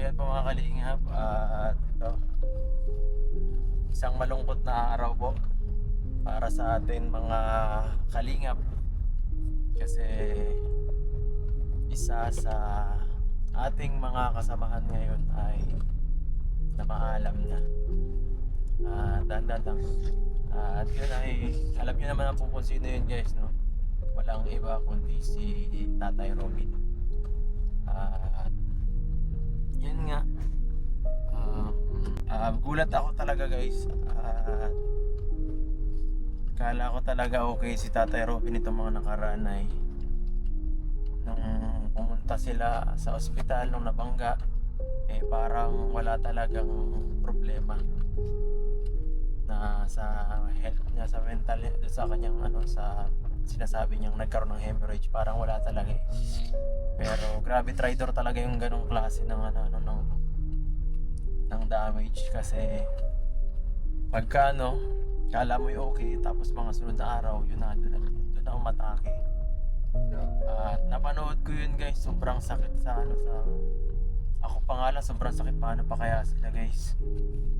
yan po mga kalingap, at ito, isang malungkot na araw po para sa atin mga kalingap kasi isa sa ating mga kasamahan ngayon ay namaalam na. Dandan lang. At yun ay, alam nyo naman po kung sino yun guys, no? Walang iba kundi si Tatay Robin. At yun nga, gulat ako talaga guys. Kala ko talaga okay si Tatay Robin itong mga nakaraan ay nung pumunta sila sa ospital nung nabangga, parang wala talagang problema na sa health niya, sa mental, sa kanyang sa sinasabi niyang nagkaroon ng hemorrhage, parang wala talaga Pero grabe traitor talaga yung ganong klase ng ng damage kasi pagka kala mo yung okay, tapos mga sunod na araw yun doon na umatake. At napanood ko yun guys, sobrang sakit sa ako pa nga lang, sobrang sakit. Paano pa kaya sila guys,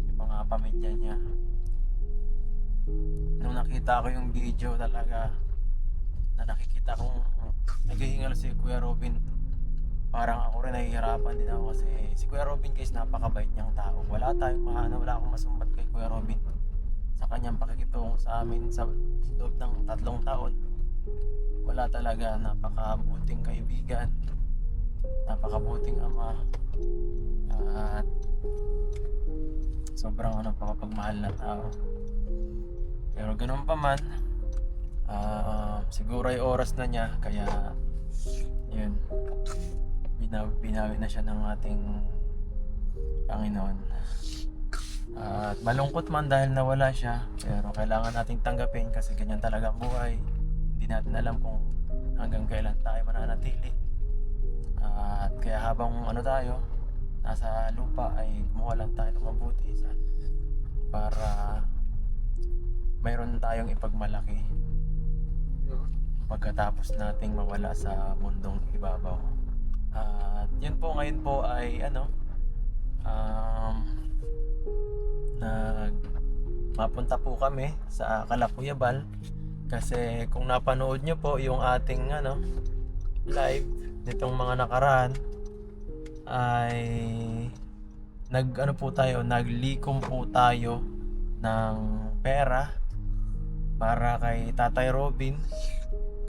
yung mga pamilya niya. Nung nakita ko yung video talaga, na nakikita kong naghihingal si Kuya Robin, parang ako rin nahihirapan din ako kasi si Kuya Robin guys, napakabait niyang tao. Wala akong masumbat kay Kuya Robin sa kanyang pakikitungo sa amin sa loob ng 3 taon. Wala talaga, napakabuting kaibigan, napakabuting ama, at sobrang pakapagmahal na tao. Pero ganun pa man, siguro ay oras na niya, kaya yun, binawi na siya ng ating Panginoon. At malungkot man dahil nawala siya, pero kailangan nating tanggapin kasi ganyan talaga ang buhay. Hindi natin alam kung hanggang kailan tayo mananatili. At kaya habang tayo nasa lupa ay gumawa lang tayo ng mabuti para mayroon tayong ipagmalaki pagkatapos nating mawala sa mundong ibabaw. At yun po, ngayon po ay mapunta po kami sa Calacuyabal kasi kung napanood nyo po yung ating live nitong mga nakaraan ay naglikom po tayo ng pera para kay Tatay Robin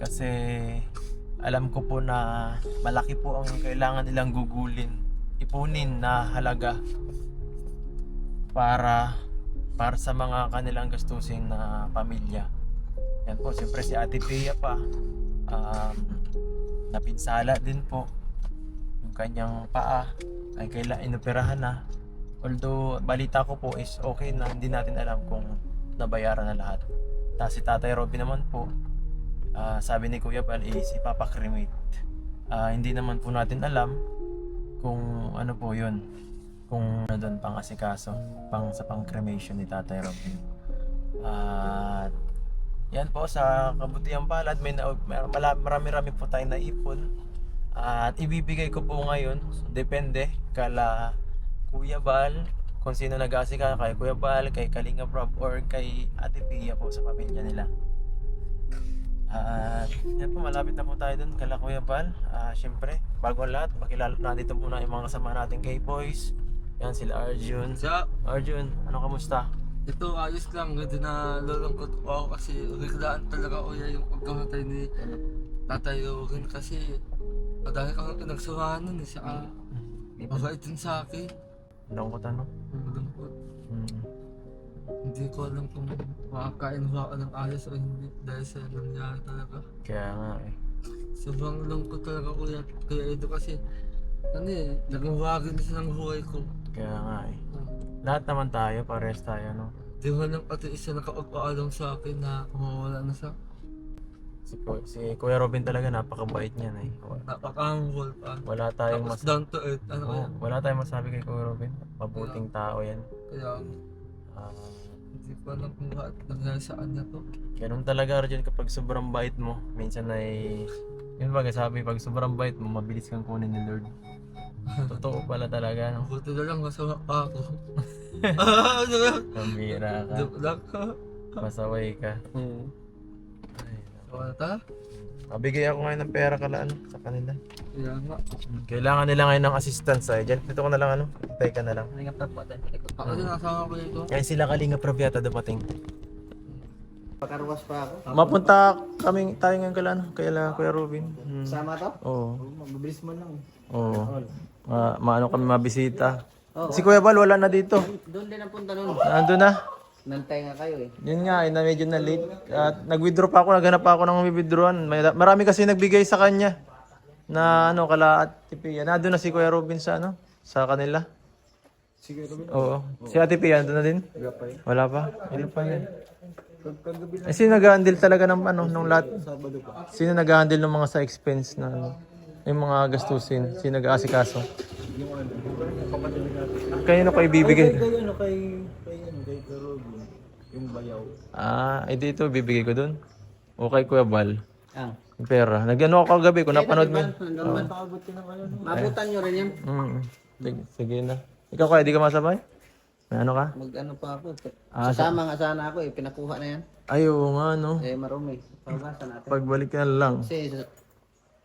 kasi alam ko po na malaki po ang kailangan nilang ipunin na halaga para sa mga kanilang gastusin na pamilya. Yan po, siyempre si Ate Pia pa, napinsala din po yung kanyang paa, ay kailangan inoperahan na. Although balita ko po is okay na, hindi natin alam kung nabayaran na lahat. Tapos si Tatay Robin naman po, sabi ni Kuya Bal is ipapakremate. Hindi naman po natin alam kung ano po yun, kung doon pang asikaso sa pang cremation ni Tatay Robin. At yan po, sa kabutihang palad marami po tayong naipon at ibibigay ko po ngayon, depende kala Kuya Bal, kung sino nag-aasika, kay Kuya Bal, kay Kalinga Prab, or kay Ate Pia po sa pamilya nila. Yan po, malapit na po tayo dun kala Kuya Bal. Syempre, bago ang lahat, nandito muna yung mga kasama nating K-Boys. Yan sila Arjun. Arjun, ano kamusta? Ito ayos lang, ganda na lulungkot po ako kasi biglaan talaga ko yung pagkamatay ni Tatay Robin kasi madami kang pinagsuhan nun siya. Mabait din sa akin. Lungkot Malungkot. Hindi ko alam kung makakain ba ako ng ayos o hindi dahil sa nangyari talaga. Kaya nga Sobrang lungkot talaga Kuya Edo kasi naging wagin siya ng buhay ko. Kaya nga lahat naman tayo, pares tayo Di ba lang pati isa nakapagpaalam sa akin na mawawala na siya. Si Kuya Robin talaga napakabait niya Napaka-humble pa. Wala tayong Tapos down to earth. wala tayong masabi kay Kuya Robin. Mabuting tao yan. Kaya hindi ko alam kung bakit nangyari sa kanya to. Ganun talaga Arjun, kapag sobrang bait mo, minsan ay yun ba sabi, pag sobrang bait mo, mabilis kang kunin ni Lord. Totoo pala talaga, no? Buti na lang masama pa ako. Ano lang? Pambira ka. Joke lang. Pasaway ka. Ay, Wala ta? mabigay ako ngayon ng pera kala ano, sa kanila. Kaya nga. Kailangan nila ngayon ng assistance ay. Diyan, dito ko na lang ano. Hintay ka na lang. Ako din nasama ko dito. Ngayon sila Kalinga Prabyata dumating. Pagkarwas pa ako. Mapunta kami tayo ngayon kaila Kuya Robin. Sama to? Oo. Mabilis mo lang. Oo. Maano kami mabisita. Oo. Si Kuya Bal wala na dito. Doon din ang punta nun. Nandun na. Nantay nga kayo eh. Yun nga, na medyo na late. At nag-withdraw pa ako, naghanap pa ako ng withdrawan. Marami kasi nagbigay sa kanya na ano, kala Ate Pia. Nandun na si Kuya Robin sa ano, sa kanila. Si Kuya Robin? Oo. Si Ate Pia, nandun na din? Wala pa. Ano pa yan? Eh, sino nag-handle talaga ng ano, ng lahat? Sino nag-handle ng mga sa expense na ano, yung mga gastusin? Sino nag-aasikaso? Kanino ko ibibigay? Kay Kuya Robin. Yung bayaw. Dito bibigay ko dun. O kay Kuya Bal. Ah. Yung pera. Nag-ano ako kagabi kung napanood mo yun. Pakabot ka ng ano. Mabutan nyo rin yan. Sige na. Ikaw kaya, di ka masabay? May ano ka? Mag-ano pa ako. Ah, Sasama nga sana ako eh. Pinakuha na yan. Ay, oo nga, no. Eh marumi. Pagbasan natin. Pagbalik ka na lang. Kasi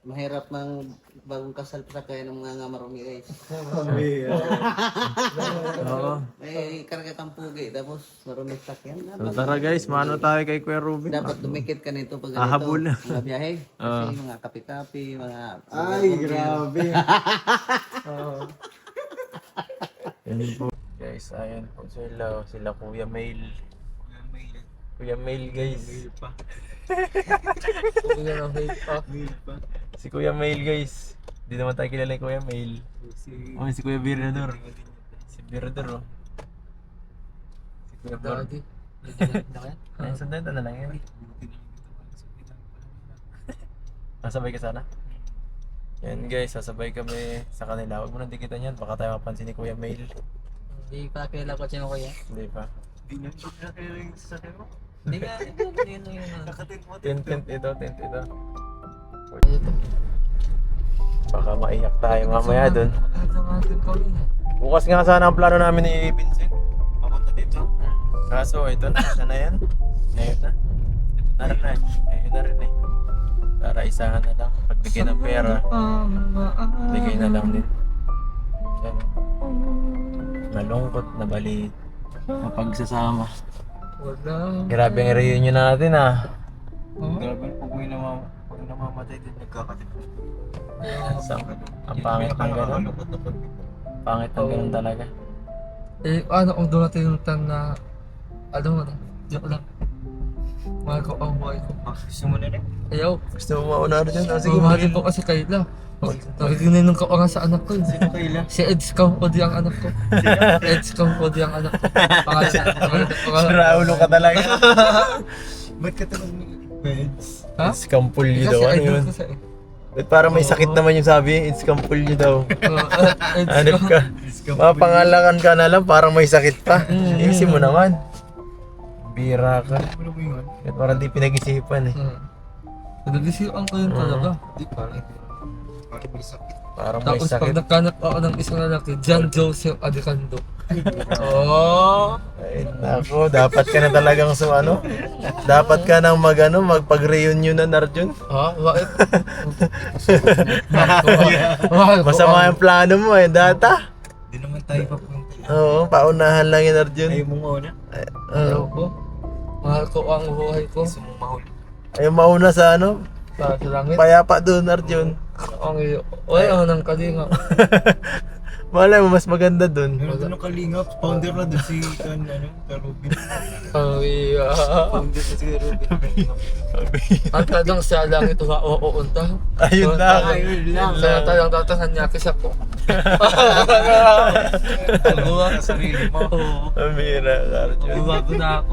mahirap mang bagong kasal pa kaya ng mga marumi guys. Oo. Eh karga kang pugi tapos marumi sakyan. So, tara guys, maano tayo kay Kuya Ruben? Dapat dumikit ka nito pag ganito. Hahabol. Mga biyahe. Kasi mga kapi-kapi, mga... grabe. Yan po. Guys, ayan po sila Kuya Mail. Kuya Mail guys. Hindi na lang hate pa. Si Kuya Mail guys. Hindi naman tayo kilala yung Kuya Mail. Si Kuya Birador. Si Birador oh. Si Kuya Birador. Daddy. Ayun, sundan na lang yan. Nasabay ka sana? Yan guys, sasabay kami sa kanila. Huwag mo nang dikitan yan, baka tayo mapansin ni Kuya Mail. Hindi pa kilala ko siya kuya. Hindi pa. Hindi nga, yun yun. Tent ito. Baka maiyak tayo mamaya dun. Bukas nga sana ang plano namin ni Vincent. Papunta dito. Kaso ito na, siya na yan. Ngayon na. Ito na rin na. Ngayon na rin eh. Para isahan na lang. Pagbigay ng pera, bigay na lang din. Yan. Malungkot na balit. Mapagsasama. Wala. Grabe ang reunion natin ah. Grabe po kung namamatay din nagkakatid. Ang pangit ng gano'n. Pangit ng gano'n talaga. Eh, ano kung dumating yung time na... Ano, joke lang. Mahal ko ang buhay ko. Gusto mo na rin? Ayaw. Gusto mo mauna rin dyan? Sige, mahalin ko kasi Kayla. Nakikininong ka pa nga sa anak ko. Sino Kayla? Si Eds Campodi ang anak ko. Eds Campodi ang anak ko. Si Raulo ka talaga. Ba't ka tanong ni Beds? Ha? It's Campulyo Kasi daw. Ano idol yun? ko sa Ba't parang may sakit naman yung sabi? It's Campulyo daw. Eds Hanip ka. Mapangalangan ka na lang, parang may sakit pa. Easy mo naman. Bira ka. Ano mo yun? At parang di pinag-isipan eh. Nag-isipan ko yun talaga. Di parang may sakit. Parang may Tapos pag sakit. nagkanap ako ng isang lalaki, John Joseph Adicando. Oh! Ay, nako, dapat ka na talagang ano? Dapat ka nang magpag-reunion na Arjun. Ha? Bakit? Masama yung plano mo eh, data. Di naman tayo papunta. Oo, paunahan lang yun Arjun. Ayaw mong mauna? Ayaw ko. Mahal ko ang buhay ko. Gusto mong mahuli? Ayaw mauna sa ano, Sa langit. payapa doon Arjun. Ang iyo. Wala ako ng kalinga. Malay mo, mas maganda doon. Meron doon ang kalingap. Founder na doon si Karubin. Ang iyo. Founder na si Karubin. Ang tanong sa langit nga uuunta. Ayun lang. Ayun lang. Sa talang datahan niya kasi ako. Tagawa ka sarili mo. Oo. Amira, Arjun. Bago na ako.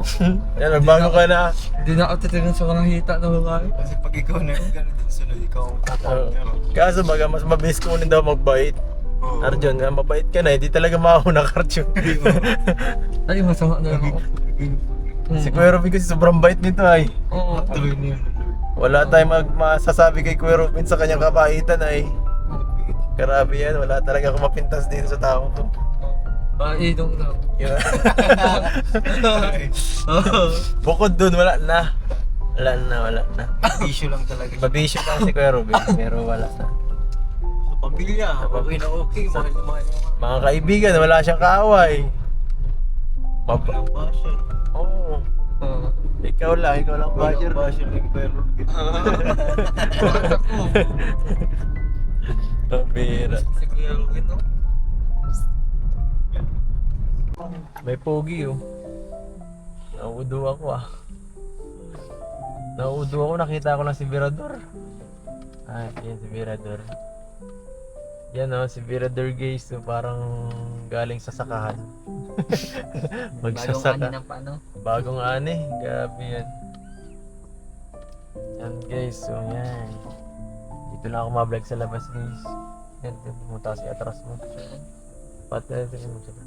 Yan, bago ka na. Hindi na ako titignan sa mga hita na babae. Kasi pag ikaw na gano'n din sunod, ikaw ang founder. Kaso baga, mas mabilis ko daw magbait. Oo. Arjun, mabait ka na, hindi talaga mauna ka Arjun. Ay, masama na lang ako. Si Kuya Robin kasi sobrang bait nito ay. Oo. Tuloy niya. Wala tayong masasabi kay Kuya Robin sa kanyang kabaitan ay. Grabe yan, wala talaga akong mapintas dito sa tao to. Ilong lang. Yun. Bukod dun, wala na. Wala na. Issue lang talaga. Mabisyo lang si Kuya Ruben, pero wala na. Sa pamilya, okay na okay. Mahal na mahal na. Mga kaibigan, wala siyang kaaway. Walang basher. Oo. Ikaw lang basher. Walang basher ng pero. Pambira. Si Kuya Ruben, no? May pogi oh. Nauudo ako ah. Nauudo ako, nakita ko lang si Virador. Ah, yan si Virador. Yan oh, si Virador guys, so parang galing sa sakahan. Magsasaka. ng paano? Bagong ani, gabi yan. Yan guys, so yan. Dito lang ako ma-vlog sa labas guys. Yan, pumunta si atras mo. Pati mo sila.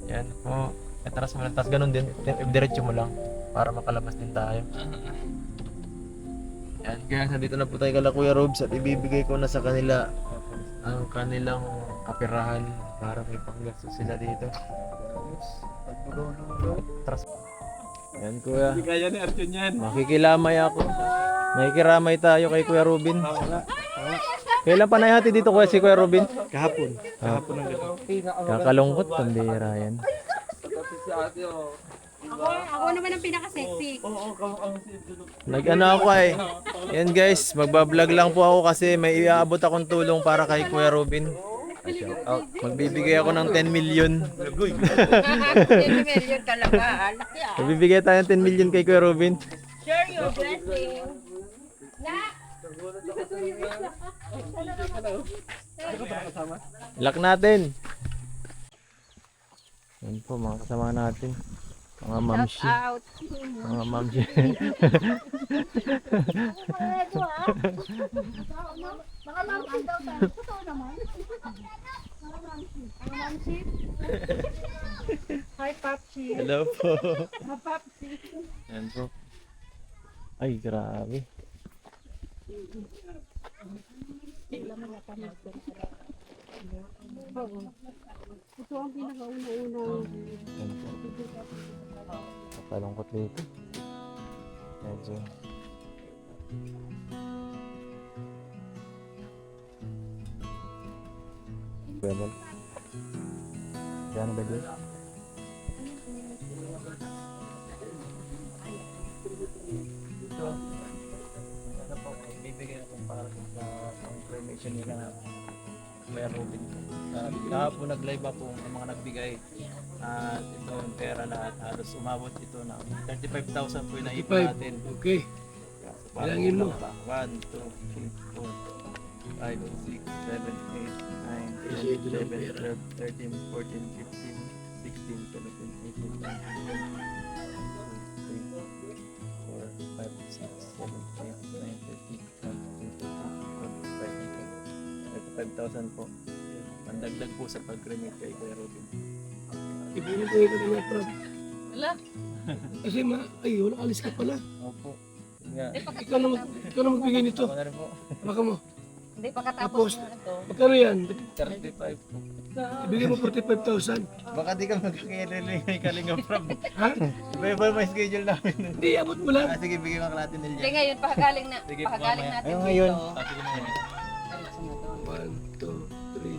Yan po. Atras mo lang, tapos ganun din. Diretso mo lang para makalabas din tayo. Yan guys, nandito na po tayo kala Kuya Robs at ibibigay ko na sa kanila ang kanilang kapirahan para may panggastos sila dito. Atras. Yan Kuya. Hindi kaya ni Arjun yan. Makikilamay ako. Makikiramay tayo kay Kuya Robin. Kailan pa nahihati dito Kuya si Kuya Robin? Kahapon. Ah, Kahapon lang gano'n. kakalungkot, pambira yan. Kasi si ate, oh. Ako naman ang pinaka-sexy. Nag-ano ako eh. Yan guys, magbablog lang po ako kasi may iaabot akong tulong para kay Kuya Robin. Magbibigay ako ng 10 million. 10 million talaga. Laki ah. Magbibigay tayo ng 10 million kay Kuya Robin. Share your blessing. Lock natin. Yan po mga kasama natin. Mga mamshi. Out. Mga mamshi. Baka mamsi daw tayo. Totoo naman. Mamsi. Hi, Papsi. Hello po. Hi, Papsi. Yan po. Ay, grabe. Ito ang pinaka-una-una. Yan po. Nakalungkot dito. Medyo. Bebel. Gano'n ba dito? Ano po, bibigyan akong para sa confirmation nila na Kuya Robin po. Kahapon nag-live ako ng mga nagbigay. At ito yung pera lahat. Halos umabot ito na 35,000 po yung naipon natin. Okay. Bilangin mo. 1, 2, 3, 4, 5, 6, 7, 8, 9, 10, 11, 12, 13, 14, 15, 16, 17, 18, 19, 5,000 po. Pandagdag po sa pag-remit kay Kuya Robin. Ibigay ko yung kanina, Prab. Wala. Kasi wala alis ka pala. Opo. Nga. Ikaw na magbigay nito. Ako na rin po. Baka mo. Hindi pa Tapos, katapos na ito. magkano yan? 35 po. Ibigay mo 45,000. Baka di ka magkakailan kay Kalinga Prab. Ha? Iba-iba may schedule namin. Hindi, abot mo lang. Sige, bigyan ka natin nila. Hindi ngayon, pakagaling Sige po, pakagaling mamaya. natin Ayun, dito. ngayon. Sige na yan. 1, 2, 3,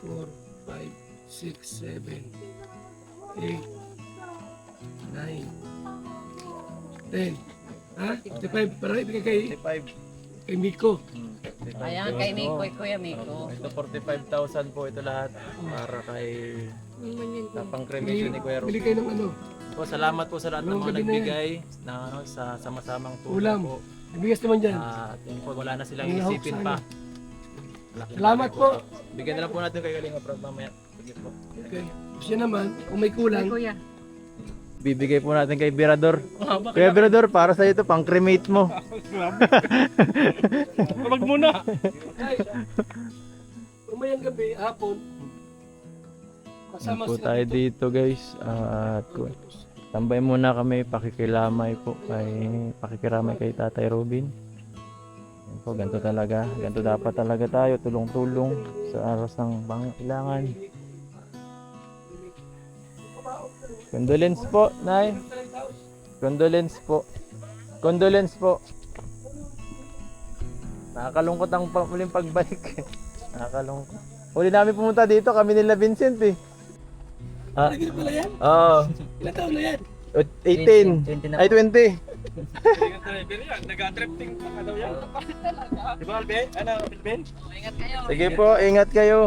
4, 5, 6, 7, 8, 9, 10. Ha? 45. Para ibigay kay 35. Miko. Ayan, kay Miko, Kuya Miko. Ito 45,000 po ito lahat para kay sa pang-cremation ni Kuya Bili Robin. kayo ng ano. Po, salamat po sa lahat ng Ano, mga gabi na nagbigay na sa sama-samang tulong Ulam. po. Bigas naman dyan. At yun po, wala na silang Ang lahok isipin sana. pa. Malaking Salamat bagay po. Bigyan na lang po natin kay Kalinga Prab mamaya. Sige po. Okay. Siya naman, kung may kulang, Kuya. Bibigay po natin kay Virador. Kaya Virador, para sa ito, pang-cremate mo. wag muna. Ay, umayang gabi, hapon, kasama Po sila tayo dito. dito guys. At tambay muna kami, pakikiramay kay Tatay Robin. Yan po, ganito talaga. Ganito dapat talaga tayo, tulong-tulong sa aras ng pangailangan. Condolence po, Nay. Condolence po. Condolence po. Nakakalungkot ang muling pagbalik. Nakakalungkot. Huli namin pumunta dito, kami nila Vincent eh. Ah, pala yan? Oo. Ilan taon na yan? 18. Ay, 20. Nag-drifting pa daw yan. Di ba, Alben? Ano, Alben? Ingat kayo. Sige po, ingat kayo.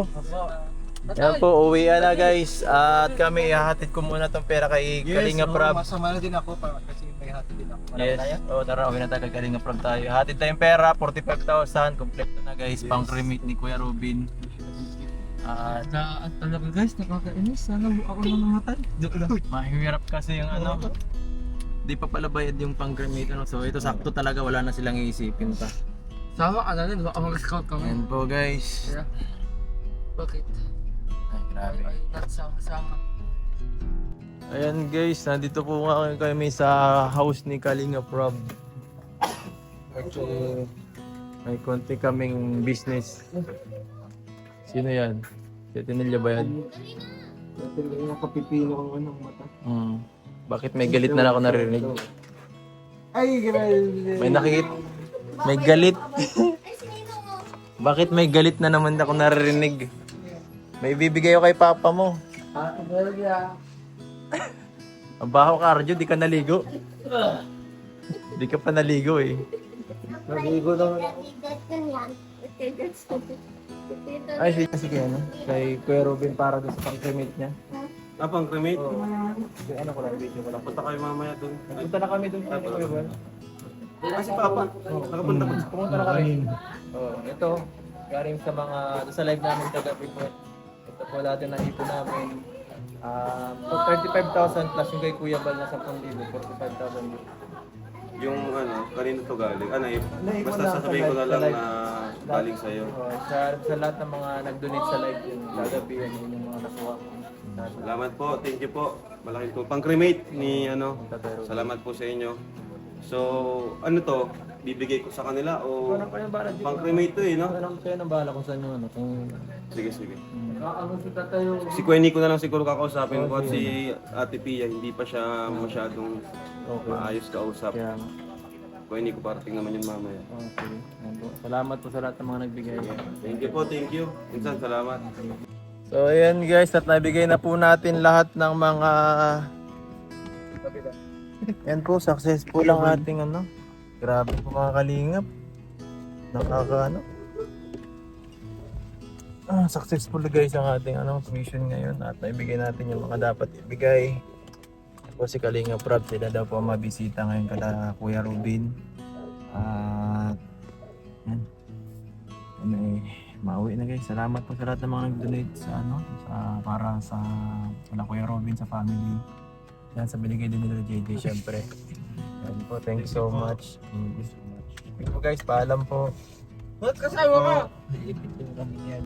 Yan po, uwi na guys. At kami, ihahatid ko muna tong pera kay Kalinga Prab. Masama na din ako kasi may hati din ako. Yes. Oh, tara, uwi na tayo kay Kalinga Prab tayo. Hatid tayong pera, 45,000. Kompleto na guys, pang remit ni Kuya Robin. At At talaga guys, nakakainis. Sana ako na namatay. Joke lang. mahirap kasi yung ano. Di pa pala bayad yung pang remit. Ano. So ito sakto talaga, wala na silang iisipin pa. Sama ka na rin, baka mag-scout kami. Yan po guys. Yeah. Bakit? Ay, grabe. Ay, nagsama-sama. Ayan guys, nandito po nga kami sa house ni Kalinga Prab. Actually, may konti kaming business. Sino yan? Si Tinilya ba yan? Yung kapipino kong anong mata. Bakit may galit na ako naririnig? Ay, grabe. May nakikit? May galit? Bakit may galit na naman ako naririnig? May bibigay ako kay papa mo. Ang baho ka, Arjo, di ka naligo. Di ka pa naligo eh. Naligo lang. Ay, sige ano? Kay Kuya Robin para doon sa pang-cremate niya. Pang cremate? Ano ko lang, video ko lang. Punta kayo mamaya doon. Punta na kami doon sa Kuya Robin. Kasi Papa, nakapunta ko. Pumunta na kami. Ito, galing sa mga, sa live namin kagabi po. Ito po dati na ipon namin. 35,000 plus yung kay Kuya Bal na 10,000, 45,000. Yung ano, kanino to galing? Ano, Naipon basta lang sasabihin sa ko na live- lang sa live. na galing sa'yo. Sa lahat ng mga nag-donate sa live yun, kagabi yun yung mga nakuha ko. Salamat po, thank you po. Malaking po. Pang cremate ni ano, Tatero. salamat po sa inyo. So, ano to? Bibigay ko sa kanila o Parang kayo bala dito. pang cremate to eh, no? Alam kayo nang bahala kung saan yung ano. Kung... Sige, sige. Ano si tatayo? Si Queenie ko na lang siguro kakausapin ko at si Ate Pia, hindi pa siya masyadong Okay. maayos kausap. Kaya, Queenie ko parating naman yun mamaya. okay. Ayan po. Salamat po sa lahat ng mga nagbigay. Thank you po, thank you. Minsan, salamat. So ayan guys, at nabigay na po natin lahat ng mga yan po, successful ang ating ano. Grabe po mga kalingap. Nakakaano. Successful guys ang ating ano, mission ngayon at naibigay natin yung mga dapat ibigay. Po si Kalinga Prab, sila daw po mabisita ngayon kala Kuya Robin. At yan. Ano eh, mauwi na guys. Salamat po sa lahat ng mga nag-donate sa ano, para sa kala Kuya Robin sa family. Yan sa binigay din nila JJ syempre. Yan po, thank you so much. Thank you so much. Thank you guys, paalam po. Ba't kasama ka? Iipit din kami yan.